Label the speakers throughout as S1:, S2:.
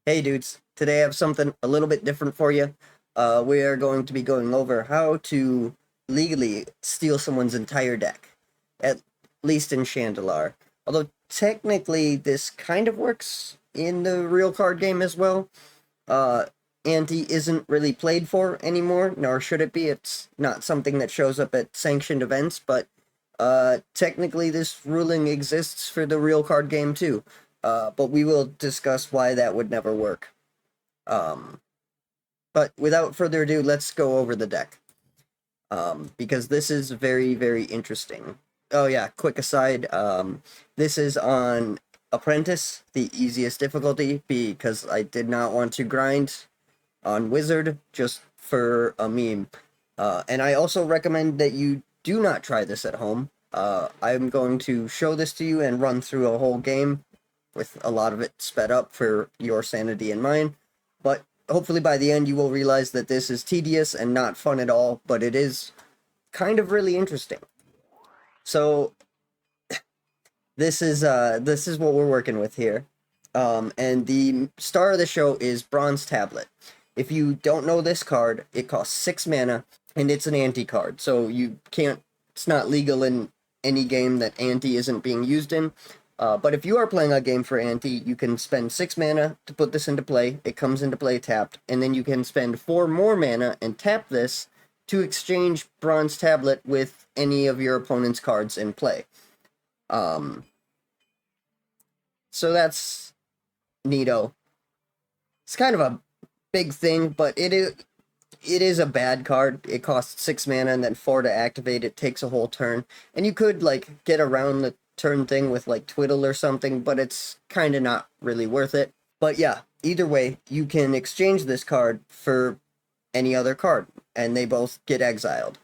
S1: Hey dudes, today I have something a little bit different for you. We are going to be going over how to legally steal someone's entire deck, at least in Shandalar. Although technically this kind of works in the real card game as well. Uh, Ante isn't really played for anymore, nor should it be. It's not something that shows up at sanctioned events, but technically this ruling exists for the real card game too. But we will discuss why that would never work. Um, but without further ado, let's go over the deck. Because this is very, very interesting. Oh yeah, quick aside, this is on Apprentice, the easiest difficulty, because I did not want to grind on Wizard just for a meme. And I also recommend that you do not try this at home. I'm going to show this to you and run through a whole game with a lot of it sped up for your sanity and mine. But hopefully by the end you will realize that this is tedious and not fun at all, but it is kind of really interesting. So this is what we're working with here. And the star of the show is Bronze Tablet. If you don't know this card, it costs 6 mana and it's an Ante card. So you can't, it's not legal in any game that Ante isn't being used in. But if you are playing a game for Ante, you can spend 6 mana to put this into play. It comes into play tapped, and then you can spend 4 more mana and tap this to exchange Bronze Tablet with any of your opponent's cards in play. So that's neato. It's kind of a big thing, but it is a bad card. It costs 6 mana and then 4 to activate. It takes a whole turn, and you could like get around the turn thing with like Twiddle or something, but it's kind of not really worth it. But yeah, either way, you can exchange this card for any other card, and they both get exiled.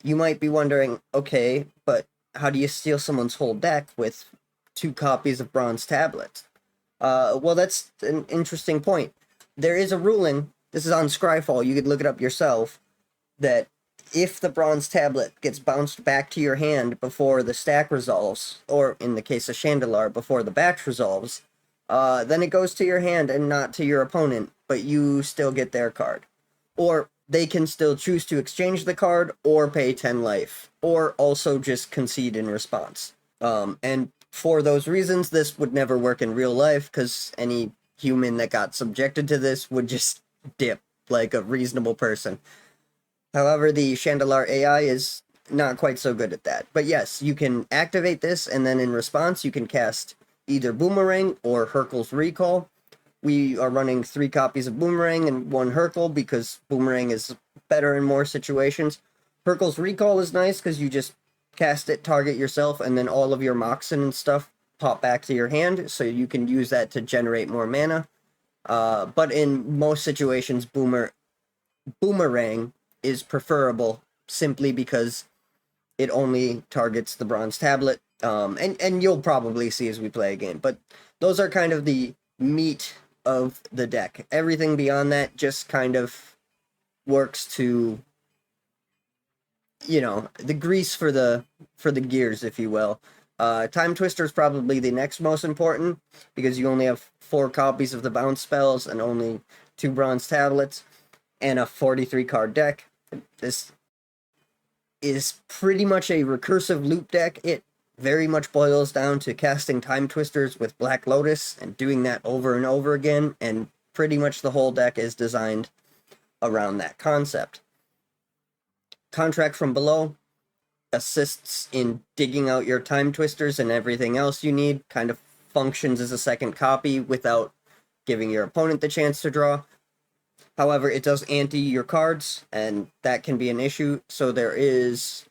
S1: You might be wondering, okay, but how do you steal someone's whole deck with 2 copies of Bronze Tablets? Well, that's an interesting point. There is a ruling, this is on Scryfall, you could look it up yourself, that if the Bronze Tablet gets bounced back to your hand before the stack resolves, or in the case of Shandalar, before the batch resolves, then it goes to your hand and not to your opponent, but you still get their card. Or they can still choose to exchange the card, or pay 10 life, or also just concede in response. And for those reasons, this would never work in real life, because any human that got subjected to this would just dip like a reasonable person. However, the Shandalar AI is not quite so good at that. But yes, you can activate this, and then in response, you can cast either Boomerang or Hurkyl's Recall. We are running 3 copies of Boomerang and 1 Hurkyl because Boomerang is better in more situations. Hurkyl's Recall is nice because you just cast it, target yourself, and then all of your Moxen and stuff pop back to your hand, so you can use that to generate more mana. But in most situations, Boomerang is preferable simply because it only targets the Bronze Tablet. And you'll probably see as we play a game. But those are kind of the meat of the deck. Everything beyond that just kind of works to, you know, the grease for the gears, if you will. Time Twister is probably the next most important because you only have 4 copies of the bounce spells and only 2 Bronze Tablets and a 43 card deck. This is pretty much a recursive loop deck. It very much boils down to casting Time Twisters with Black Lotus and doing that over and over again, and pretty much the whole deck is designed around that concept. Contract from Below assists in digging out your Time Twisters and everything else you need, kind of functions as a second copy without giving your opponent the chance to draw. However, it does ante your cards, and that can be an issue. So there is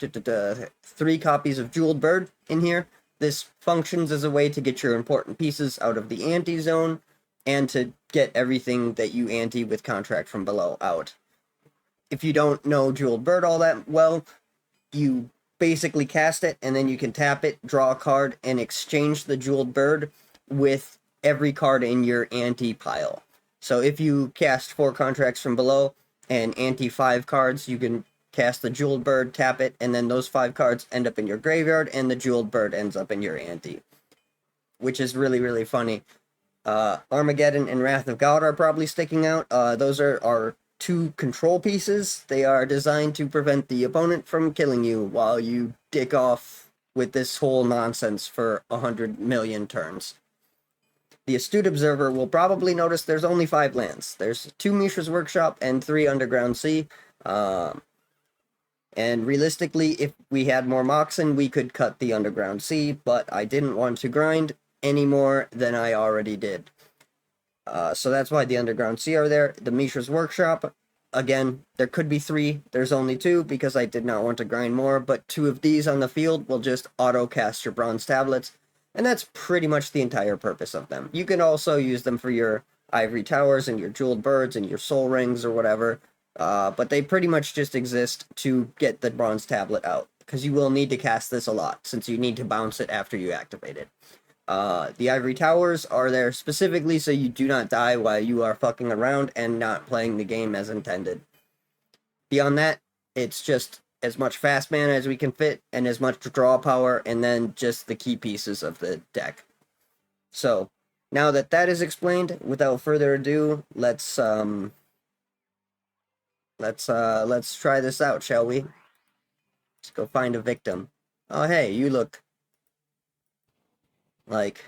S1: 3 copies of Jeweled Bird in here. This functions as a way to get your important pieces out of the ante zone, and to get everything that you ante with Contract from Below out. If you don't know Jeweled Bird all that well, you basically cast it, and then you can tap it, draw a card, and exchange the Jeweled Bird with every card in your ante pile. So if you cast 4 Contracts from Below and ante 5 cards, you can cast the Jeweled Bird, tap it, and then those 5 cards end up in your graveyard, and the Jeweled Bird ends up in your ante. Which is really, really funny. Armageddon and Wrath of God are probably sticking out. Those are our two control pieces. They are designed to prevent the opponent from killing you while you dick off with this whole nonsense for 100 million turns. The astute observer will probably notice there's only 5 lands. There's 2 Mishra's Workshop and 3 Underground Sea. And realistically, if we had more Moxen, we could cut the Underground Sea, but I didn't want to grind any more than I already did. So that's why the Underground Sea are there. The Mishra's Workshop, again, there could be 3. There's only 2 because I did not want to grind more, but 2 of these on the field will just auto-cast your Bronze Tablets, and that's pretty much the entire purpose of them. You can also use them for your Ivory Towers and your Jeweled Birds and your Soul Rings or whatever, but they pretty much just exist to get the Bronze Tablet out, because you will need to cast this a lot, since you need to bounce it after you activate it. The Ivory Towers are there specifically so you do not die while you are fucking around and not playing the game as intended. Beyond that, it's just as much fast mana as we can fit and as much draw power, and then just the key pieces of the deck. So, now that that is explained, without further ado, let's try this out, shall we? Let's go find a victim. Oh, hey, you look like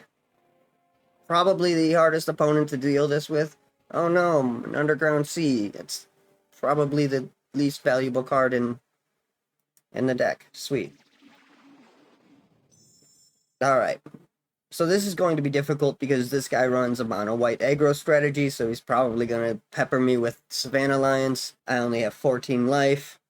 S1: probably the hardest opponent to deal this with. Oh no, an Underground Sea. It's probably the least valuable card in the deck. Sweet. Alright. So this is going to be difficult because this guy runs a mono white aggro strategy, so he's probably going to pepper me with Savannah Lions. I only have 14 life.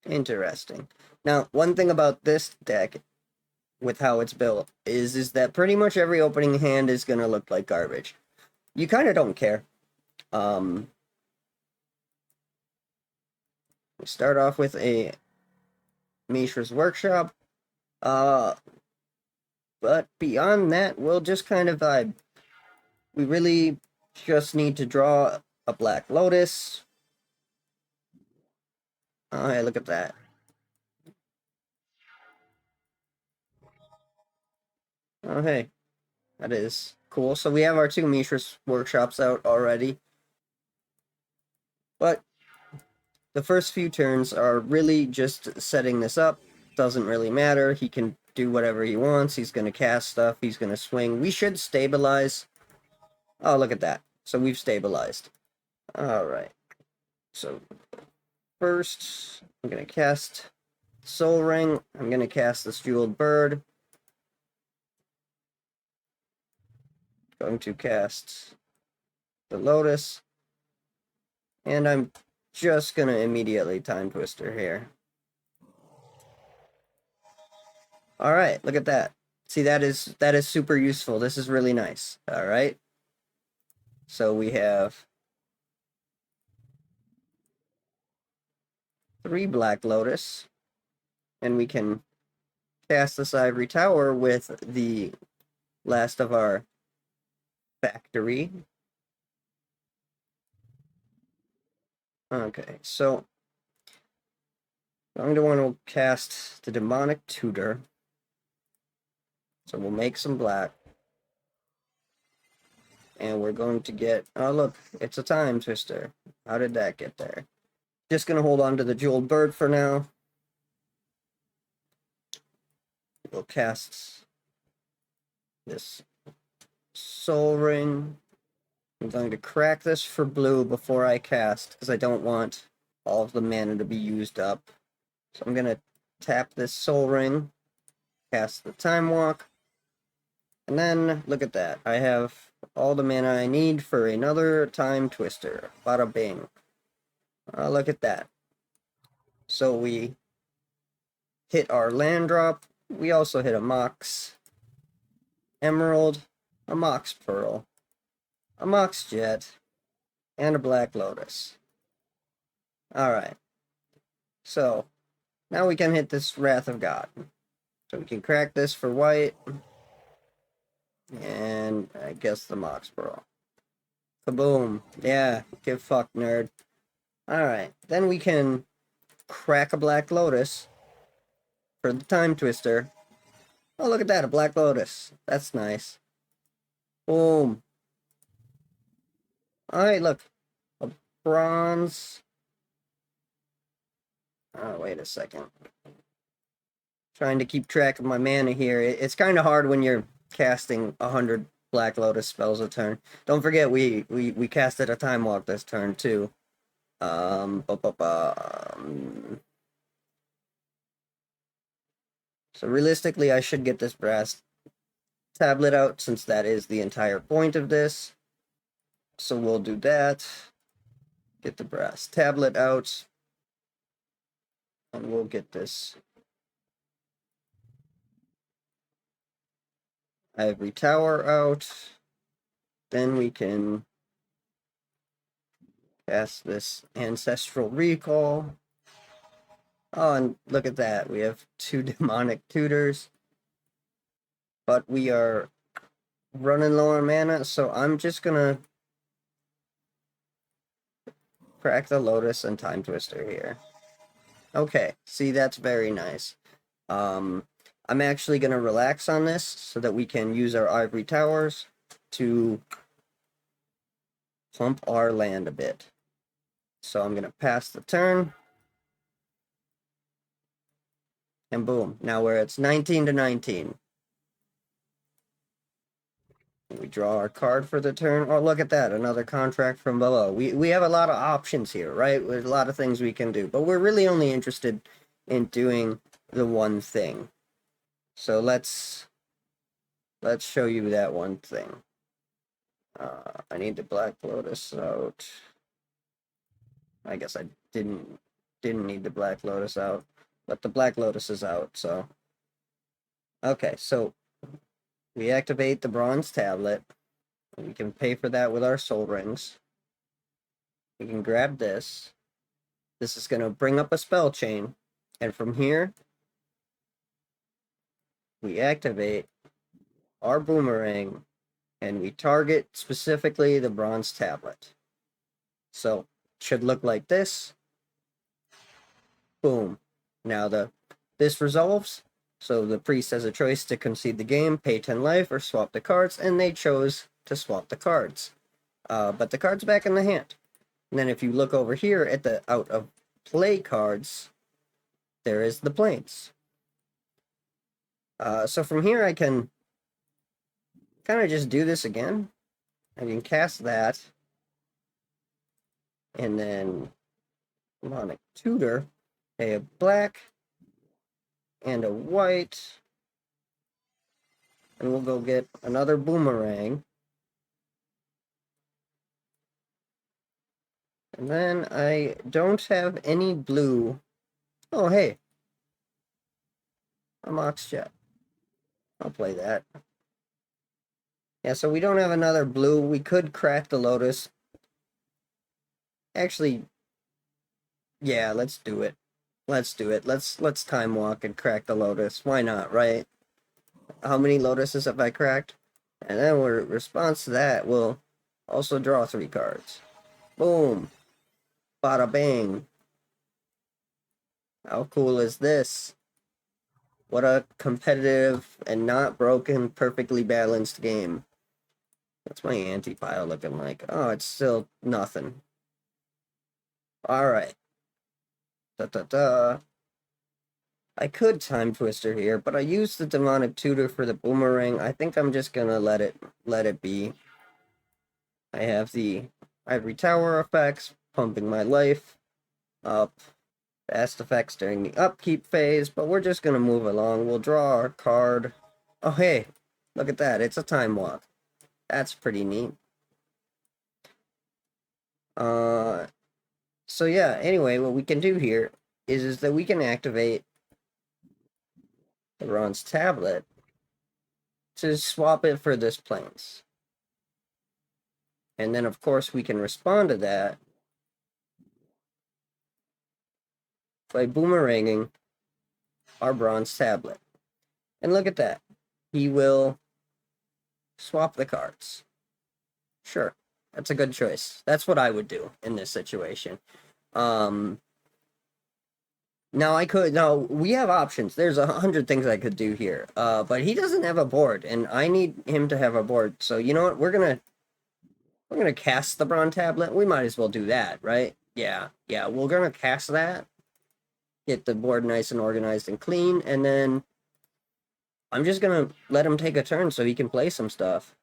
S1: Interesting. Now, one thing about this deck, with how it's built, is that pretty much every opening hand is going to look like garbage. You kind of don't care. We start off with a Mishra's Workshop. But beyond that, we'll just kind of vibe. We really just need to draw a Black Lotus. Oh, hey, look at that. Oh, hey. That is cool. So we have our 2 Mishra's Workshops out already. But the first few turns are really just setting this up. Doesn't really matter. He can do whatever he wants. He's going to cast stuff. He's going to swing. We should stabilize. Oh, look at that. So we've stabilized. Alright. So first, I'm going to cast Soul Ring. I'm going to cast this Jeweled Bird. Going to cast the Lotus. And I'm just going to immediately Time Twister here. Alright, look at that. See, that is super useful. This is really nice. Alright. So we have 3 Black Lotus. And we can cast this Ivory Tower with the last of our factory. Okay, so I'm going to want to cast the Demonic Tutor. So we'll make some black. And we're going to get... Oh, look, it's a Time Twister. How did that get there? Just going to hold on to the Jeweled Bird for now. We'll cast this Soul Ring. I'm going to crack this for blue before I cast, because I don't want all of the mana to be used up. So I'm going to tap this Soul Ring, cast the Time Walk, and then, look at that. I have all the mana I need for another Time Twister. Bada bing. Look at that. So we hit our land drop. We also hit a Mox Emerald, a Mox Pearl, a Mox Jet, and a Black Lotus. Alright. So, now we can hit this Wrath of God. So we can crack this for white. And I guess the Mox Pearl. Kaboom. Yeah, give fuck, nerd. Alright. Then we can crack a Black Lotus for the Time Twister. Oh, look at that, a Black Lotus. That's nice. Boom. Alright, look. A bronze. Oh, wait a second. Trying to keep track of my mana here. It's kind of hard when you're casting 100 Black Lotus spells a turn. Don't forget, we casted a Time Walk this turn, too. So realistically, I should get this brass tablet out, since that is the entire point of this. So we'll do that. Get the brass tablet out. And we'll get this ivory tower out. Then we can cast this ancestral recall. Oh, and look at that. We have 2 demonic tutors. But we are running low on mana, so I'm just gonna crack the Lotus and Time Twister here. Okay, see, that's very nice. I'm actually gonna relax on this so that we can use our ivory towers to plump our land a bit. So I'm gonna pass the turn. And boom, now we're at 19 to 19. We draw our card for the turn. Oh, look at that, another contract from below. We have a lot of options here, right? There's a lot of things we can do, but we're really only interested in doing the one thing. So let's show you that one thing. I need the Black Lotus out. I guess I didn't need the Black Lotus out, but the Black Lotus is out, so. Okay, so we activate the bronze tablet. We can pay for that with our soul rings. We can grab this. This is going to bring up a spell chain. And from here, we activate our Boomerang and we target specifically the bronze tablet. So, it should look like this. Boom. Now this resolves. So the priest has a choice to concede the game, pay 10 life, or swap the cards, and they chose to swap the cards. But the card's back in the hand. And then if you look over here at the out of play cards, there is the plains. So from here I can kind of just do this again. I can cast that. And then demonic tutor, a black and a white. And we'll go get another Boomerang. And then I don't have any blue. Oh, hey. A Mox Jet. I'll play that. Yeah, so we don't have another blue. We could crack the Lotus. Actually, yeah, let's do it. Let's do it. Let's time walk and crack the Lotus. Why not, right? How many Lotuses have I cracked? And then in response to that, we'll also draw 3 cards. Boom. Bada bang. How cool is this? What a competitive and not broken, perfectly balanced game. What's my Ante pile looking like? Oh, it's still nothing. Alright. I could Time Twister here, but I used the Demonic Tutor for the Boomerang. I think I'm just gonna let it be. I have the Ivory Tower effects, pumping my life up. Fast effects during the upkeep phase, but we're just gonna move along. We'll draw our card. Oh, hey, look at that. It's a Time Walk. That's pretty neat. So yeah, anyway, what we can do here is that we can activate the bronze tablet to swap it for this plains. And then, of course, we can respond to that by boomeranging our bronze tablet. And look at that. He will swap the cards. Sure, that's a good choice. That's what I would do in this situation. Now I could, now we have options. There's 100 things I could do here. But he doesn't have a board, and I need him to have a board. So you know what? We're gonna cast the Bronze Tablet. We might as well do that, right? Yeah, yeah. We're gonna cast that. Get the board nice and organized and clean, and then I'm just gonna let him take a turn so he can play some stuff.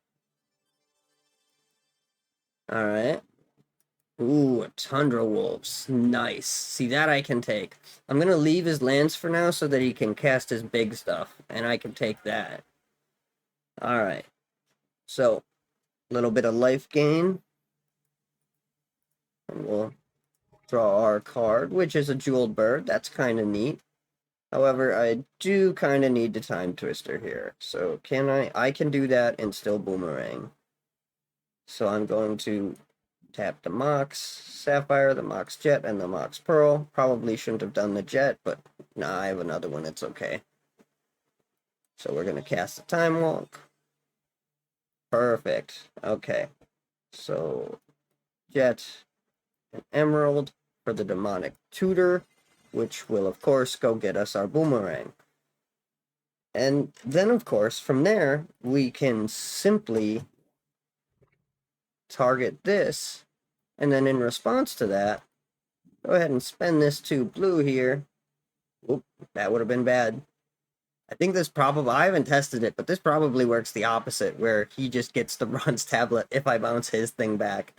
S1: All right. Ooh, Tundra Wolves. Nice. See, that I can take. I'm gonna leave his lands for now so that he can cast his big stuff, and I can take that. All right. So, a little bit of life gain. And we'll draw our card, which is a jeweled bird. That's kind of neat. However, I do kind of need the Time Twister here. So, can I can do that and still Boomerang. So, I'm going to tap the Mox Sapphire, the Mox Jet, and the Mox Pearl. Probably shouldn't have done the Jet, but nah, I have another one. It's okay. So we're going to cast the Time Walk. Perfect. Okay. So, Jet and Emerald for the Demonic Tutor, which will, of course, go get us our Boomerang. And then, of course, from there, we can simply target this. And then in response to that, go ahead and spend this 2 blue here. Oop, that would have been bad. I think this probably, I haven't tested it, but this probably works the opposite, where he just gets the Bronze Tablet if I bounce his thing back.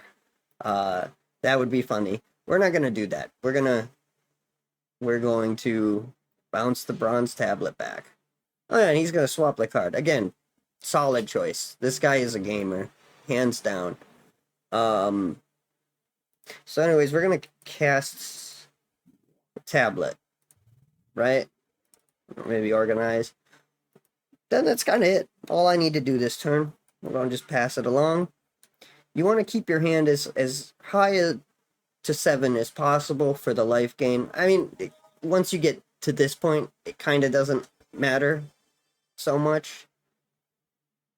S1: That would be funny. We're not going to do that. We're going to bounce the Bronze Tablet back. Oh yeah, and he's going to swap the card. Again, solid choice. This guy is a gamer. Hands down. So anyways, we're going to cast a tablet, right? Maybe organize. Then that's kind of it. All I need to do this turn. We're going to just pass it along. You want to keep your hand as high to 7 as possible for the life gain. I mean, once you get to this point, it kind of doesn't matter so much.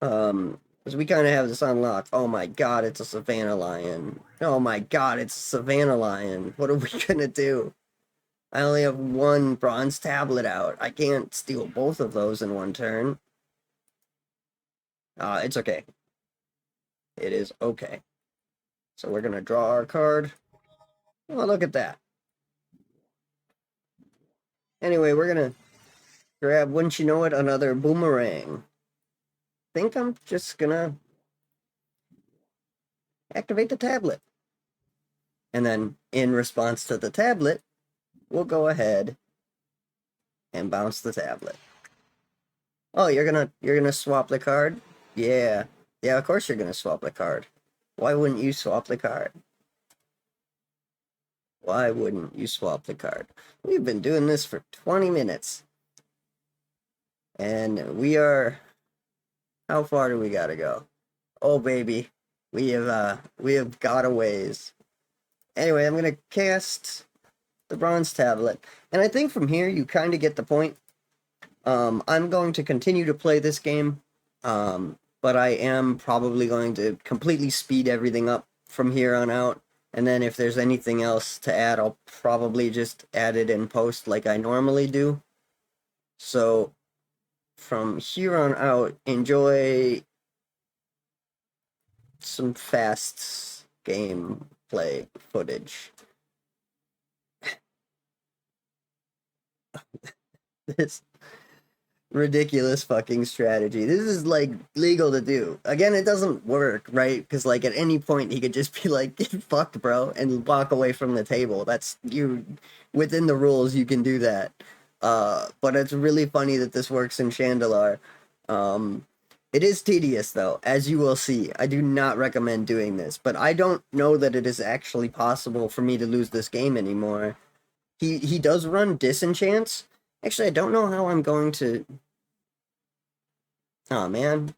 S1: Because we kind of have this unlocked. Oh my god, it's a Savannah Lion. Oh my god, it's a Savannah Lion. What are we gonna do? I only have 1 Bronze Tablet out. I can't steal both of those in 1 turn. It's okay. It is okay. So we're gonna draw our card. Oh, look at that. Anyway, we're gonna grab, wouldn't you know it, another Boomerang. Think I'm just gonna activate the tablet. And then, in response to the tablet, we'll go ahead and bounce the tablet. Oh, you're gonna swap the card? Yeah. Yeah, of course you're gonna swap the card. Why wouldn't you swap the card? Why wouldn't you swap the card? We've been doing this for 20 minutes. And we are... How far do we gotta go? Oh, baby. We have got a ways. Anyway, I'm gonna cast the Bronze Tablet. And I think from here, you kind of get the point. I'm going to continue to play this game. But I am probably going to completely speed everything up from here on out. And then if there's anything else to add, I'll probably just add it in post like I normally do. So, from here on out, enjoy some fast gameplay footage. This ridiculous fucking strategy. This is like legal to do. Again, it doesn't work, right? Because like at any point he could just be like, "Get fucked, bro," and walk away from the table. That's you within the rules. You can do that. But it's really funny that this works in Shandalar. It is tedious though, as you will see. I do not recommend doing this, but I don't know that it is actually possible for me to lose this game anymore. He does run disenchants. Actually, I don't know how I'm going to... Oh, man.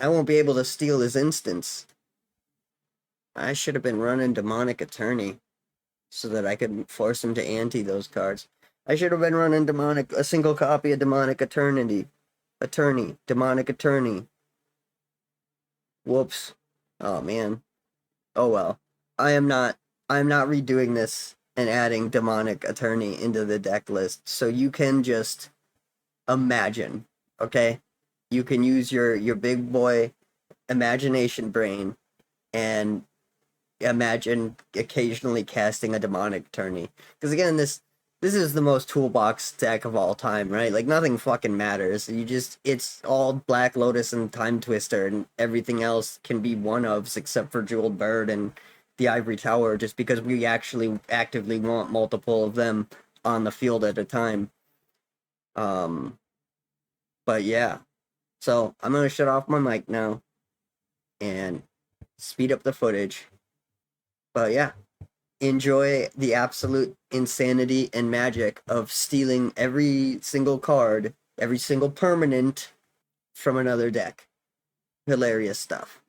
S1: I won't be able to steal his instance. I should have been running Demonic Attorney so that I could force him to ante those cards. I should have been running a single copy of Demonic Attorney. Demonic Attorney. Whoops. Oh, man. Oh, well. I'm not redoing this and adding Demonic Attorney into the deck list. So you can just imagine, okay? You can use your big boy imagination brain and imagine occasionally casting a Demonic Attorney. Because again, this is the most toolbox deck of all time, right? Like nothing fucking matters. It's all Black Lotus and Time Twister, and everything else can be one-ofs except for Jeweled Bird and the Ivory Tower, just because we actually actively want multiple of them on the field at a time. But yeah. So I'm gonna shut off my mic now and speed up the footage. But yeah, enjoy the absolute insanity and magic of stealing every single card, every single permanent from another deck. Hilarious stuff.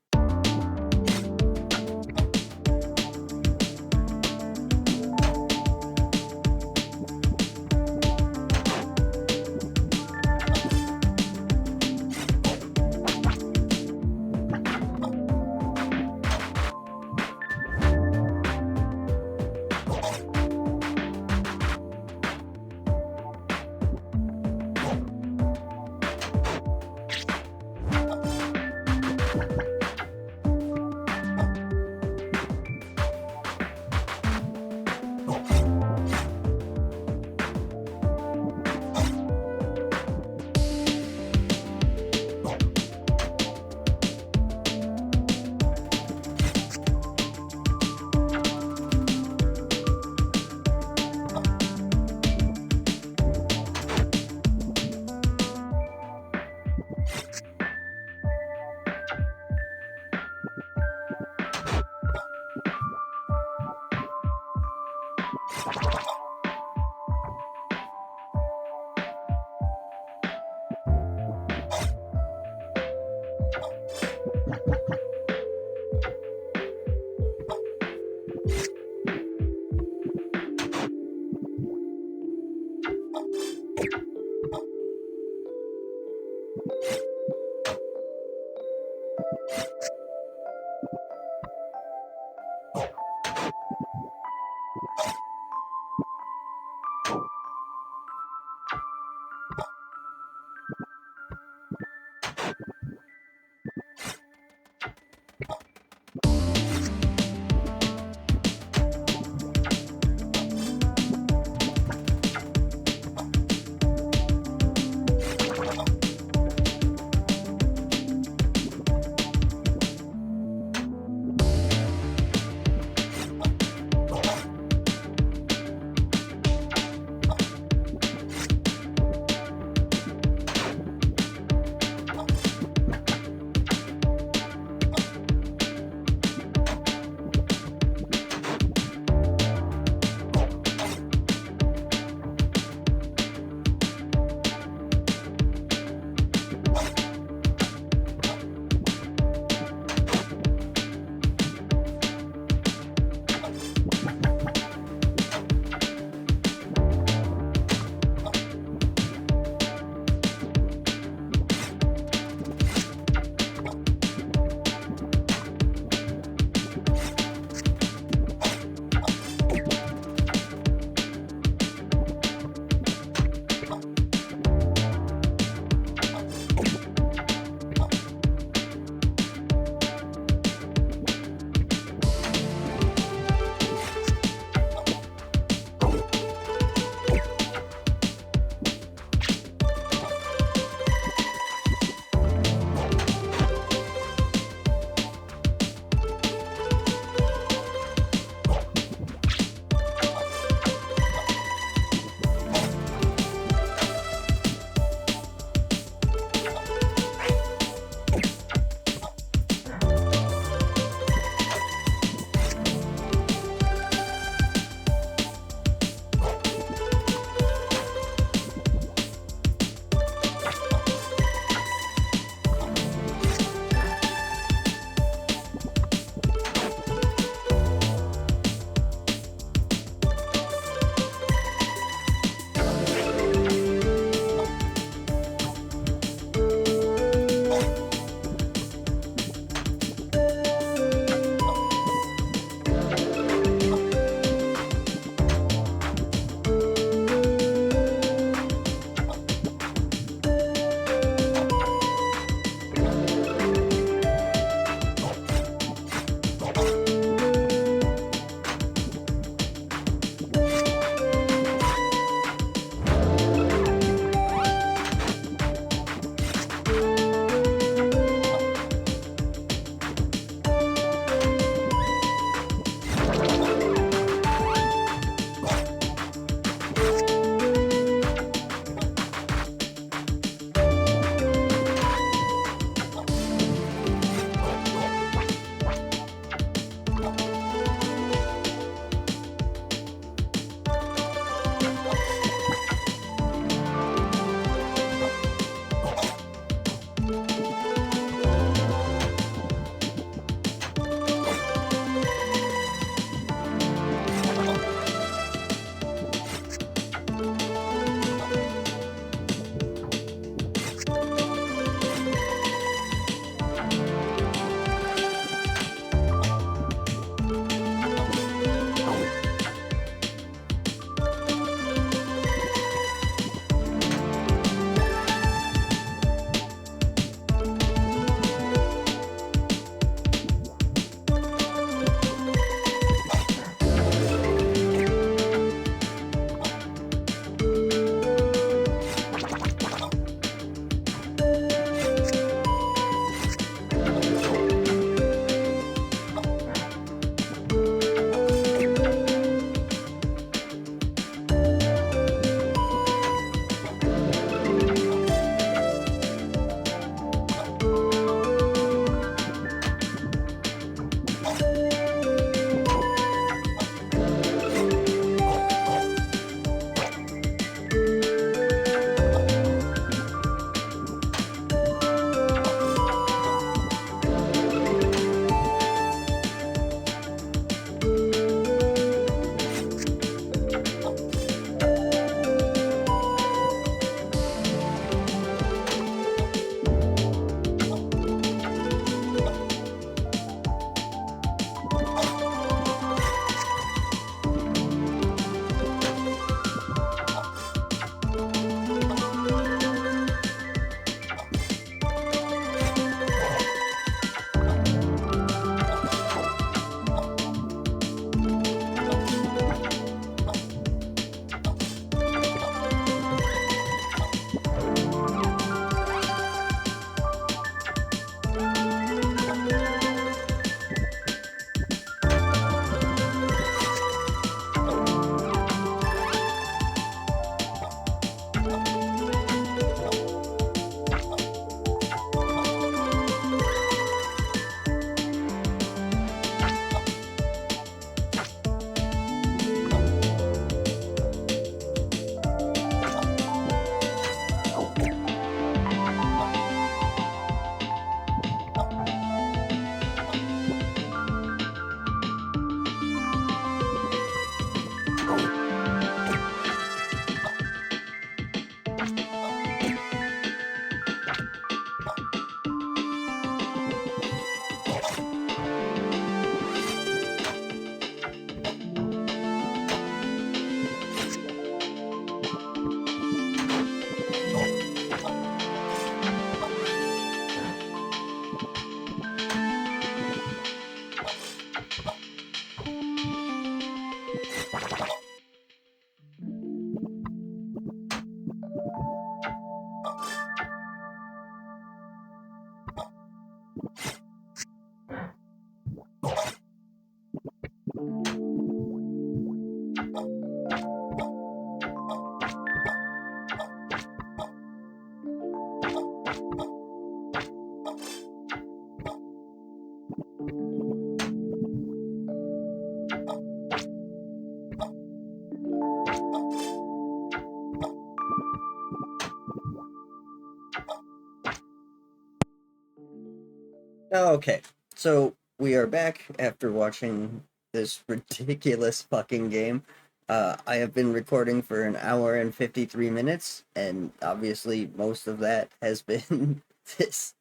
S1: Okay, so we are back after watching this ridiculous fucking game. I have been recording for an hour and 53 minutes, and obviously most of that has been this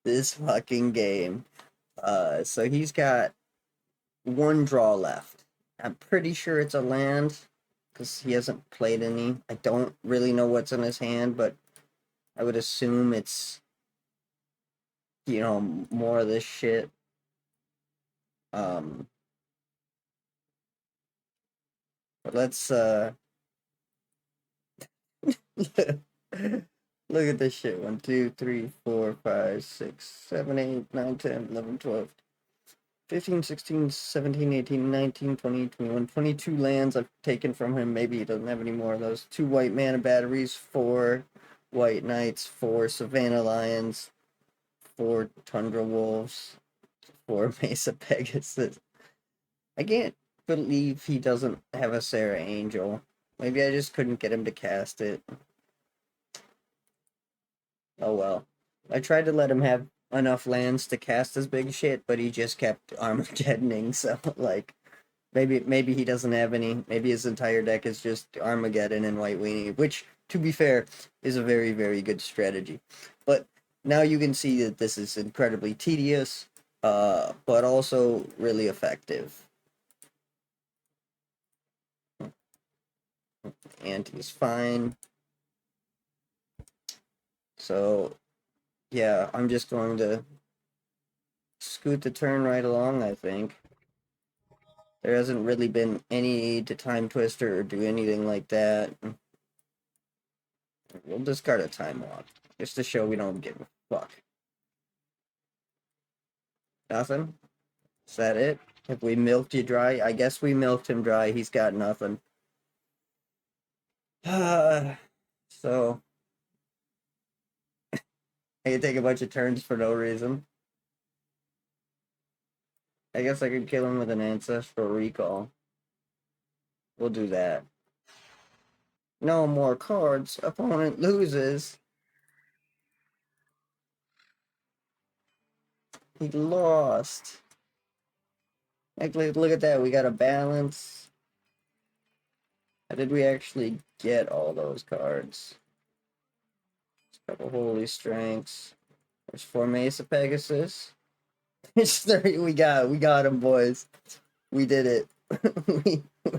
S1: this fucking game. So he's got one draw left. I'm pretty sure it's a land because he hasn't played any. I don't really know what's in his hand, but I would assume it's more of this shit. Um, but let's look at this shit. 1, 2, 3, 4, 5, 6, 7, 8, 9, 10, 11, 12, 15, 16, 17, 18, 19, 20, 21, 22 lands I've taken from him. Maybe he doesn't have any more of those. 2 white mana batteries, 4 white knights, 4 Savannah Lions, 4 Tundra Wolves, 4 Mesa Pegasus. I can't believe he doesn't have a Sarah Angel. Maybe I just couldn't get him to cast it. Oh well. I tried to let him have enough lands to cast his big shit, but he just kept Armageddoning, so like maybe he doesn't have any. Maybe his entire deck is just Armageddon and White Weenie, which to be fair is a very, very good strategy. But now you can see that this is incredibly tedious, but also really effective. Ante's fine. So yeah, I'm just going to scoot the turn right along, I think. There hasn't really been any need to time twister or do anything like that. We'll discard a time walk, just to show we don't give a fuck. Nothing? Is that it? Have we milked you dry? I guess we milked him dry. He's got nothing. So, I can take a bunch of turns for no reason. I guess I could kill him with an ancestral recall. We'll do that. No more cards. Opponent loses. He lost. Like, look at that. We got a balance. How did we actually get all those cards? A couple Holy Strengths. There's 4 Mesa Pegasus. It's 30. We got him, boys. We did it.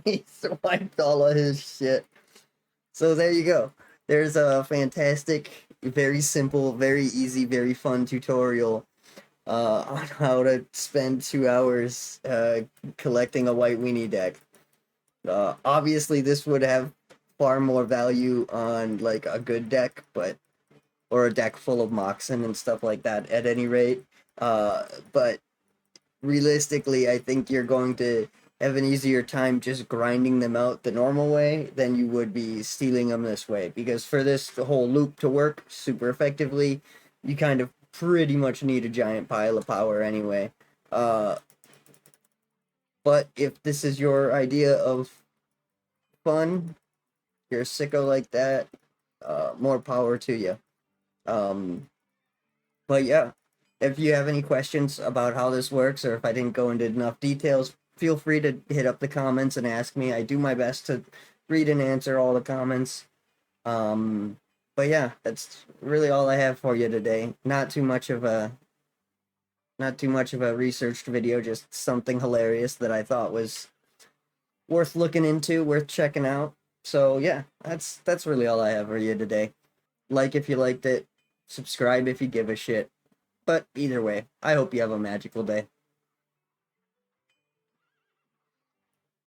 S1: we swiped all of his shit. So there you go. There's a fantastic, very simple, very easy, very fun tutorial on how to spend 2 hours collecting a White Weenie deck. Obviously, this would have far more value on like a good deck, or a deck full of Moxen and stuff like that. At any rate, but realistically, I think you're going to have an easier time just grinding them out the normal way than you would be stealing them this way. Because for this whole loop to work super effectively, you kind of pretty much need a giant pile of power anyway. But if this is your idea of fun, you're a sicko like that, more power to you. But yeah, if you have any questions about how this works, or if I didn't go into enough details, feel free to hit up the comments and ask me. I do my best to read and answer all the comments. But yeah, that's really all I have for you today. Not too much of a researched video, just something hilarious that I thought was worth looking into, worth checking out. So yeah, that's really all I have for you today. Like if you liked it, subscribe if you give a shit. But either way, I hope you have a magical day.